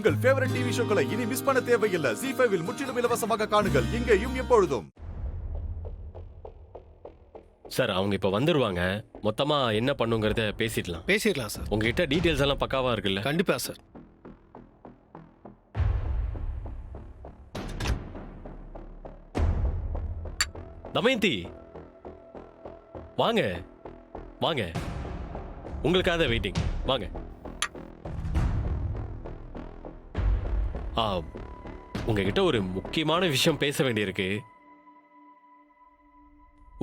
உங்கள் favourite TV ஷோக்களை இனி miss பண்ண தேவையில்லை. ZEE5 இல் முற்றிலும் இலவசமாக காணுங்கள், இங்கேயும் எப்பொழுதும். சார் அவங்க இப்ப வந்துருவாங்க. மொத்தமா என்ன பண்ணுங்கறத பேசிடலாம் சார். உங்ககிட்ட டீடைல்ஸ் எல்லாம் பக்காவா இருக்குல்ல? கண்டிப்பா சார். தமயந்தி வாங்க வாங்க, உங்களுக்காக வெயிட்டிங். வாங்க. உங்ககிட்ட ஒரு முக்கியமான விஷயம் பேச வேண்டியிருக்கு.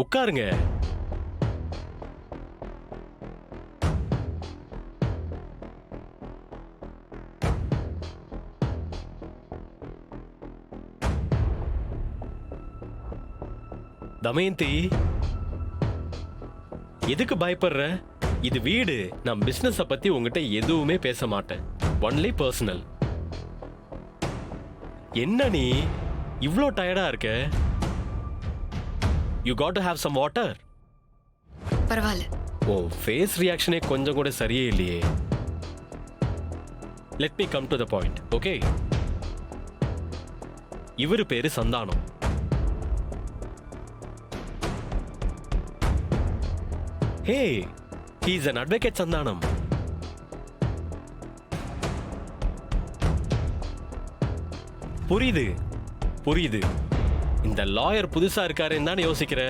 உட்காருங்க. தமயந்தி, எதுக்கு பயப்படுற? இது வீடு. நான் பிசினஸ் பத்தி உங்ககிட்ட எதுவுமே பேச மாட்டேன். Only personal. என்ன நீ இவ்ளோ டயர்டா இருக்க? You got to have some water. பரவாயில்ல. ஓ, ஃபேஸ் ரியாக்ஷனே கொஞ்சம் கூட சரியே இல்லையே. Let me come to the point, okay? இவரு பேரு சந்தானம். ஹே, he is an advocate Santhanam. புரியுது புரியுது. இந்த லாயர் புதுசா இருக்காருன்னு தானே யோசிக்கிற?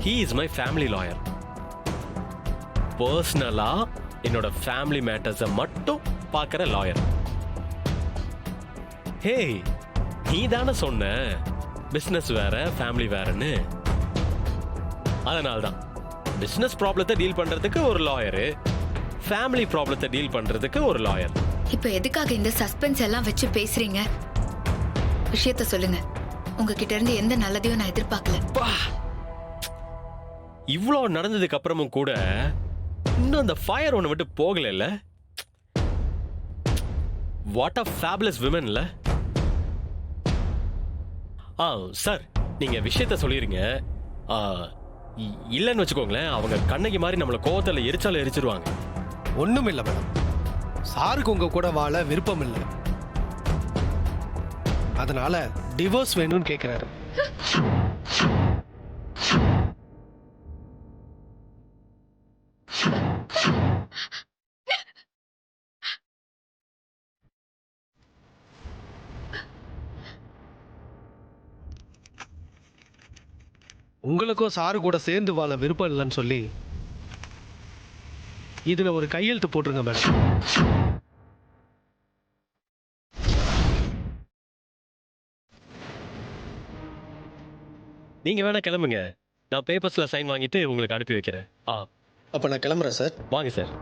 he is my family lawyer. பர்சனலா என்னோட ஃபேமிலி மேட்டர்ஸை மட்டும் பார்க்குற லாயர். ஹே, நீ தானே சொன்ன பிஸ்னஸ் வேற ஃபேமிலி வேறன்னு. அதனால்தான் பிசினஸ் ப்ராப்ளத்தை டீல் பண்றதுக்கு ஒரு லாயரு, ஃபேமிலி ப்ராப்ளத்தை டீல் பண்றதுக்கு ஒரு லாயர். இப்போ எதுக்காக இந்த சஸ்பென்ஸ் எல்லாம் வச்சு பேசுறீங்க? விஷயத்த சொல்லுங்க. உங்ககிட்ட இருந்து எந்த நல்லதையும் நான் எதிர்பார்க்கல. இவ்வளோ நடந்ததுக்கு அப்புறமும் கூட இன்னும் அந்த ஃபயர் ஒன்று விட்டு போகல. வாட் அ ஃபேபுலஸ் விமன்ல. சார், நீங்க விஷயத்த சொல்லிருங்க. இல்லைன்னு வச்சுக்கோங்களேன், அவங்க கண்ணகி மாதிரி நம்மளை கோவத்தில் எரிச்சிருவாங்க. ஒண்ணும் இல்லை மேடம். சாருக்கு உங்க கூட வாழ விருப்பம் இல்லை, அதனால டிவோர்ஸ் வேணும்னு கேட்கிறாரு. உங்களுக்கும் சாரு கூட சேர்ந்து வாழ விருப்பம் இல்லைன்னு சொல்லி இதுல ஒரு கையெழுத்து போட்டுருங்க மேடம். நீங்க வேணா கிளம்புங்க. நான் பேப்பர்ஸ்ல சைன் வாங்கிட்டு உங்களுக்கு அனுப்பி வைக்கிறேன். அப்ப நான் கிளம்புறேன் சார். வாங்க சார்.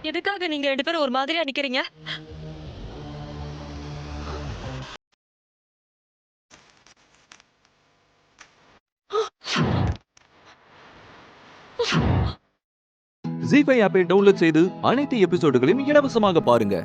எதுக்காக நீங்க 2 பேரும் ஒரு மாதிரியா நிக்கிறீங்க? ZEE5 ஆப்பை டவுன்லோட் செய்து அனைத்து எபிசோடுகளையும் இலவசமாக பாருங்க.